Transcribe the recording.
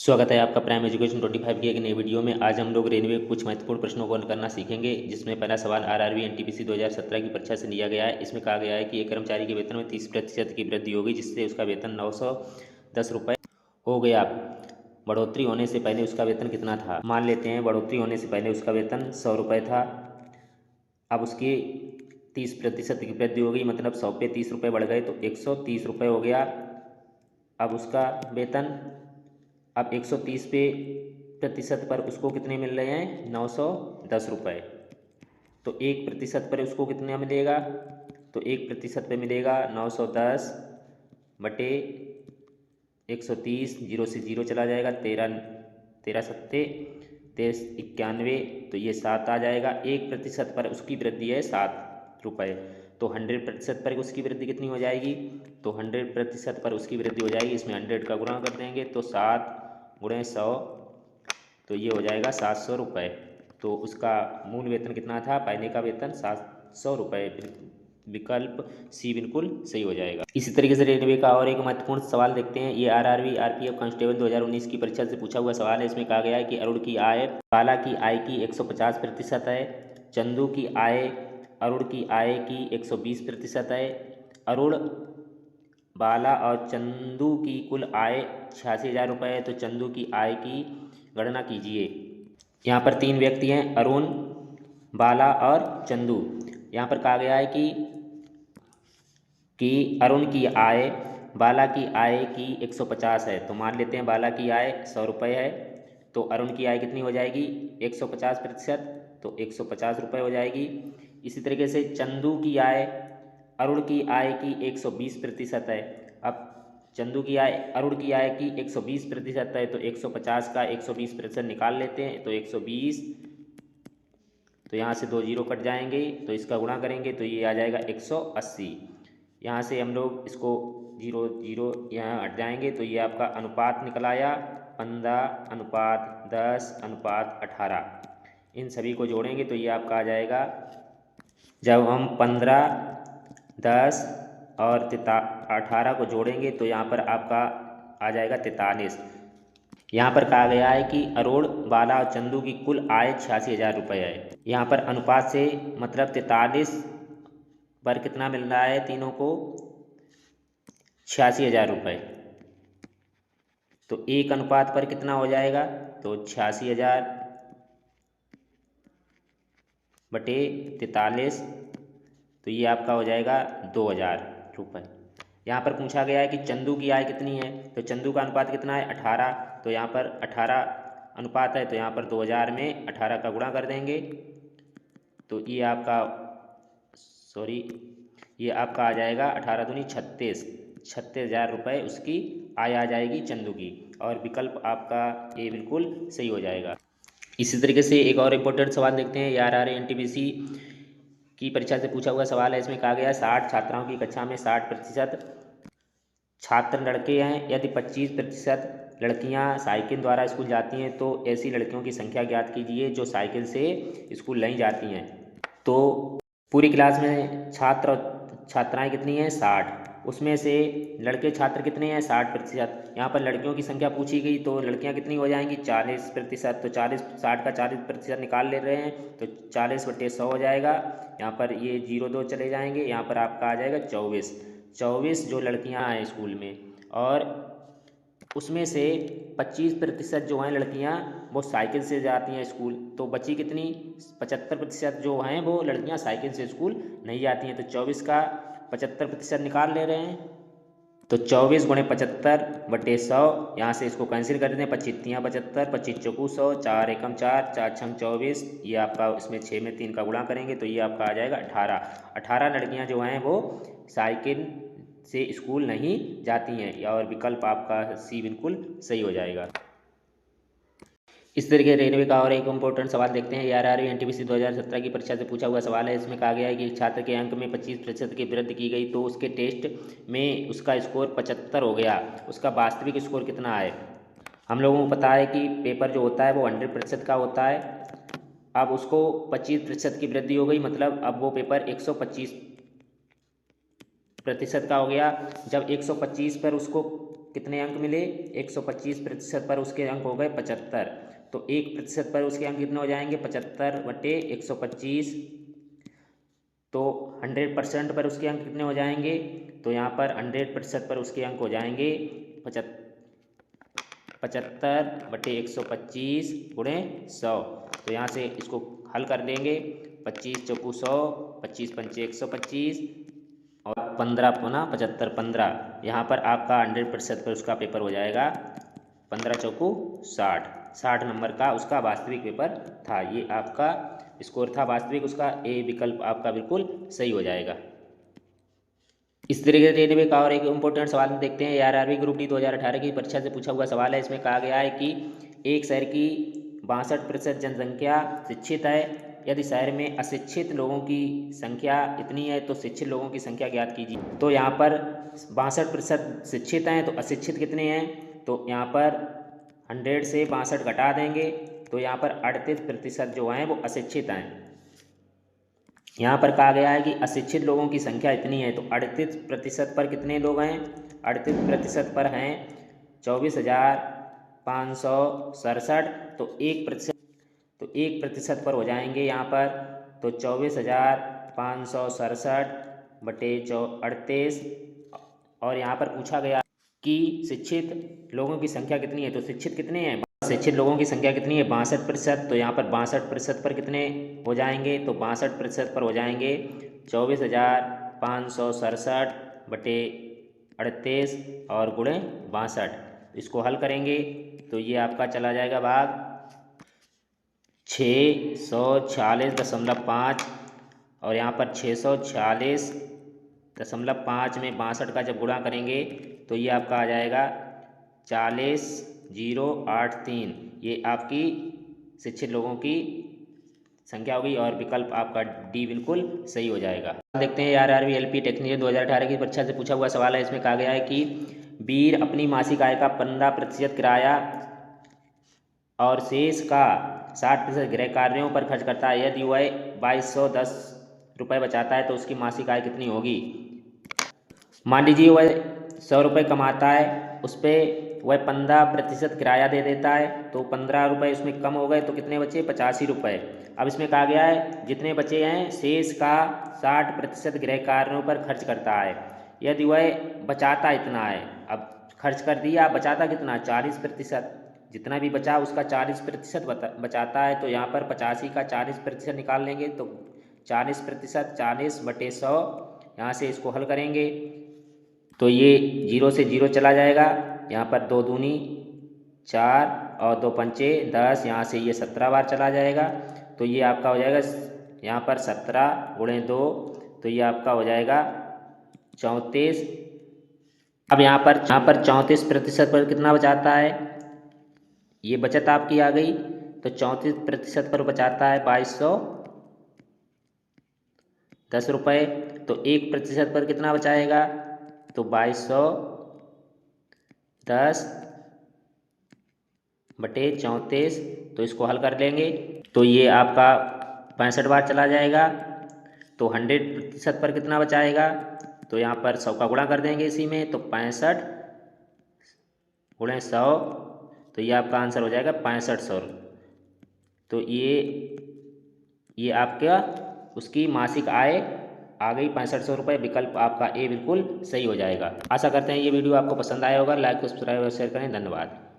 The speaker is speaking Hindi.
स्वागत है आपका प्राइम एजुकेशन 25 की एक नई वीडियो में। आज हम लोग रेलवे के कुछ महत्वपूर्ण प्रश्नों को हल करना सीखेंगे, जिसमें पहला सवाल आरआरबी एनटीपीसी 2017 की परीक्षा से लिया गया है। इसमें कहा गया है कि एक कर्मचारी के वेतन में 30% की वृद्धि होगी, जिससे उसका वेतन 910 रुपये हो गया। बढ़ोतरी होने से पहले उसका वेतन कितना था? मान लेते हैं बढ़ोतरी होने से पहले उसका वेतन 100 रुपये था। अब उसकी 30% की वृद्धि हो गई, मतलब 100 पे 30 रुपये बढ़ गए तो 130 रुपये हो गया अब उसका वेतन। अब 130 पे प्रतिशत पर उसको कितने मिल रहे हैं? 910 रुपये। तो 1% पर उसको कितना मिलेगा? तो 1% पे मिलेगा 910 बटे 130। जीरो से जीरो चला जाएगा, 13 13 सत्ते 93 तो ये 7 आ जाएगा। 1% पर उसकी वृद्धि है 7 रुपये, तो 100% पर उसकी वृद्धि कितनी हो जाएगी? तो 100% पर उसकी वृद्धि हो जाएगी, इसमें 100 का गुणा कर देंगे तो 7 गुणे 100 तो ये हो जाएगा 700 रुपये। तो उसका मूल वेतन कितना था? पहले का वेतन 700 रुपये। विकल्प सी बिल्कुल सही हो जाएगा। इसी तरीके से रेलवे का और एक महत्वपूर्ण सवाल देखते हैं। ये आरआरबी आरपीएफ कांस्टेबल 2019 की परीक्षा से पूछा हुआ सवाल है। इसमें कहा गया है कि अरुण की आय बाला की आय की 150% है, चंदू की आय अरुण की आय की 120% है। अरुण, बाला और चंदू की कुल आय 86,000 रुपये है, तो चंदू की आय की गणना कीजिए। यहाँ पर 3 व्यक्ति हैं, अरुण, बाला और चंदू। यहाँ पर कहा गया है कि अरुण की आय बाला की आय की 150 है, तो मान लेते हैं बाला की आय 100 रुपये है, तो अरुण की आय कितनी हो जाएगी? 150%, तो 150 रुपये हो जाएगी। इसी तरीके से चंदू की आय अरुण की आय की 120% है। अब चंदू की आय अरुण की आय की 120% है, तो 150 का 120% निकाल लेते हैं, तो 120, तो यहाँ से 2 जीरो कट जाएंगे, तो इसका गुणा करेंगे तो ये आ जाएगा 180। यहाँ से हम लोग इसको जीरो जीरो यहाँ हट जाएंगे, तो ये आपका अनुपात निकल आया 15:10:18। इन सभी को जोड़ेंगे तो ये आपका आ जाएगा, जब हम 15, 10 और 18 को जोड़ेंगे तो यहाँ पर आपका आ जाएगा 43। यहाँ पर कहा गया है कि अरुण, बाला और चंदू की कुल आय 86,000 रुपये है। यहाँ पर अनुपात से मतलब 43 पर कितना मिल रहा है? तीनों को 86,000 रुपये। तो एक अनुपात पर कितना हो जाएगा? तो 86,000 बटे 43, तो ये आपका हो जाएगा 2,000 रुपये। यहाँ पर पूछा गया है कि चंदू की आय कितनी है, तो चंदू का अनुपात कितना है? 18, तो यहाँ पर 18 अनुपात है, तो यहाँ पर 2,000 में 18 का गुणा कर देंगे, तो ये आपका ये आपका आ जाएगा 18 दूनी 36,000 रुपये उसकी आय आ जाएगी चंदू की, और विकल्प आपका ये बिल्कुल सही हो जाएगा। इसी तरीके से एक और इम्पोर्टेंट सवाल देखते हैं। आरआरबी एनटीपीसी की परीक्षा से पूछा हुआ सवाल है। इसमें कहा गया 60 छात्राओं की कक्षा में 60% छात्र लड़के हैं। यदि 25% लड़कियां साइकिल द्वारा स्कूल जाती हैं, तो ऐसी लड़कियों की संख्या ज्ञात कीजिए जो साइकिल से स्कूल नहीं जाती हैं। तो पूरी क्लास में छात्र और छात्राएँ कितनी हैं? 60। उसमें से लड़के छात्र कितने हैं? 60%। यहाँ पर लड़कियों की संख्या पूछी गई, तो लड़कियाँ कितनी हो जाएंगी? 40%। तो 60 का 40% निकाल ले रहे हैं, तो 40/100 हो जाएगा। यहाँ पर ये 0 2 चले जाएंगे, यहाँ पर आपका आ जाएगा 24 जो लड़कियाँ हैं स्कूल में, और उसमें से 25% जो हैं लड़कियां वो साइकिल से जाती हैं स्कूल, तो बची कितनी? 75% जो हैं वो लड़कियां साइकिल से स्कूल नहीं जाती हैं। तो 24 का 75% निकाल ले रहे हैं, तो 24 गुणे 75/100, यहाँ से इसको कैंसिल कर देते हैं। 25 75, 25 चौकू 100, 4 एकम 4, 4 छंग 24, ये आपका इसमें 6 में 3 का गुणा करेंगे तो ये आपका आ जाएगा 18 लड़कियां जो हैं वो साइकिल से स्कूल नहीं जाती हैं, और विकल्प आपका सी बिल्कुल सही हो जाएगा। इस तरीके रेलवे का और एक इम्पोर्टेंट सवाल देखते हैं। आरआरबी एनटीपीसी 2017 की परीक्षा से पूछा हुआ सवाल है। इसमें कहा गया है कि छात्र के अंक में 25% की वृद्धि की गई, तो उसके टेस्ट में उसका स्कोर 75 हो गया। उसका वास्तविक स्कोर कितना है? हम लोगों को पता है कि पेपर जो होता है वो 100% का होता है। अब उसको 25% की वृद्धि हो गई, मतलब अब वो पेपर 125% का हो गया। जब 125 पर उसको कितने अंक मिले, 125% पर उसके अंक हो गए 75। तो 1% पर उसके अंक कितने हो जाएंगे, 75/125। तो 100% पर उसके अंक कितने हो जाएंगे, तो यहाँ पर 100% पर उसके अंक हो जाएंगे 75/125 गुणे 100। तो यहाँ से इसको हल कर देंगे, 25 चौकू 100, 25 पंचे 125 और 15 पुनः 75 15। यहाँ पर आपका 100% पर उसका पेपर हो जाएगा 15 चौकू 60 नंबर का उसका वास्तविक पेपर था। ये आपका स्कोर था वास्तविक उसका, ए विकल्प आपका बिल्कुल सही हो जाएगा। इस तरीके से रेलवे का और एक इम्पोर्टेंट सवाल देखते हैं। आरआरबी ग्रुप डी 2018 की परीक्षा से पूछा हुआ सवाल है। इसमें कहा गया है कि एक शहर की 62% जनसंख्या शिक्षित है। यदि शहर में अशिक्षित लोगों की संख्या इतनी है तो शिक्षित लोगों की संख्या ज्ञात कीजिए। तो यहाँ पर 62% शिक्षित हैं, तो अशिक्षित कितने हैं, तो यहाँ पर 100 से 62 घटा देंगे, तो यहाँ पर 38% जो हैं वो अशिक्षित हैं। यहाँ पर कहा गया है कि अशिक्षित लोगों की संख्या इतनी है, तो 38% पर कितने लोग हैं, 38% पर हैं 24,567। तो 1% पर हो जाएंगे यहाँ पर, तो 24,567/38। और यहाँ पर पूछा गया कि शिक्षित लोगों की संख्या कितनी है, तो शिक्षित कितने हैं, शिक्षित लोगों की संख्या कितनी है, 62%। तो यहाँ पर 62% पर कितने हो जाएंगे, तो 62% पर हो जाएंगे 24,567/38 और गुणे 62। इसको हल करेंगे तो ये आपका चला जाएगा भाग 646.5 और यहाँ पर 646.5 में 62 का जब गुणा करेंगे तो ये आपका आ जाएगा 40,083। ये आपकी शिक्षित लोगों की संख्या होगी और विकल्प आपका डी बिल्कुल सही हो जाएगा। देखते हैं आरआरबी एलपी टेक्नीशियन 2018 की परीक्षा से पूछा हुआ सवाल है। इसमें कहा गया है कि वीर अपनी मासिक आय का 15% किराया और शेष का 60% गृह कार्यों पर खर्च करता है। यदि वह 2210 रुपये बचाता है तो उसकी मासिक आय कितनी होगी। मान लीजिए वह 100 रुपये कमाता है, उस पर वह 15% किराया दे देता है, तो 15 रुपये उसमें कम हो गए, तो कितने बचे, 85 रुपये। अब इसमें कहा गया है जितने बचे हैं शेष का 60% गृह कार्यों पर खर्च करता है। यदि वह बचाता इतना है, अब खर्च कर दिया, बचाता कितना, 40%। जितना भी बचा उसका 40% बचाता है, तो यहाँ पर 85 का 40% निकाल लेंगे, तो 40%, 40/100। यहाँ से इसको हल करेंगे तो ये 0 से 0 चला जाएगा। यहाँ पर 2 दूनी 4 और 2 पंचे 10, यहाँ से ये 17 बार चला जाएगा। तो ये आपका हो जाएगा यहाँ पर 17 गुणे 2, तो ये आपका हो जाएगा 34। अब यहाँ पर 34% पर कितना बचाता है, ये बचत आपकी आ गई। तो 34% पर बचाता है 2210 रुपये। तो 1% पर कितना बचाएगा, तो 2210/34। तो इसको हल कर लेंगे तो ये आपका 65 बार चला जाएगा। तो 100% पर कितना बचाएगा, तो यहाँ पर 100 का गुणा कर देंगे इसी में, तो 65 गुणे 100, तो ये आपका आंसर हो जाएगा 6500। तो ये आपका उसकी मासिक आय आ गई 6500 रुपये। विकल्प आपका ए बिल्कुल सही हो जाएगा। आशा करते हैं ये वीडियो आपको पसंद आया होगा। लाइक सब्सक्राइब और शेयर करें। धन्यवाद।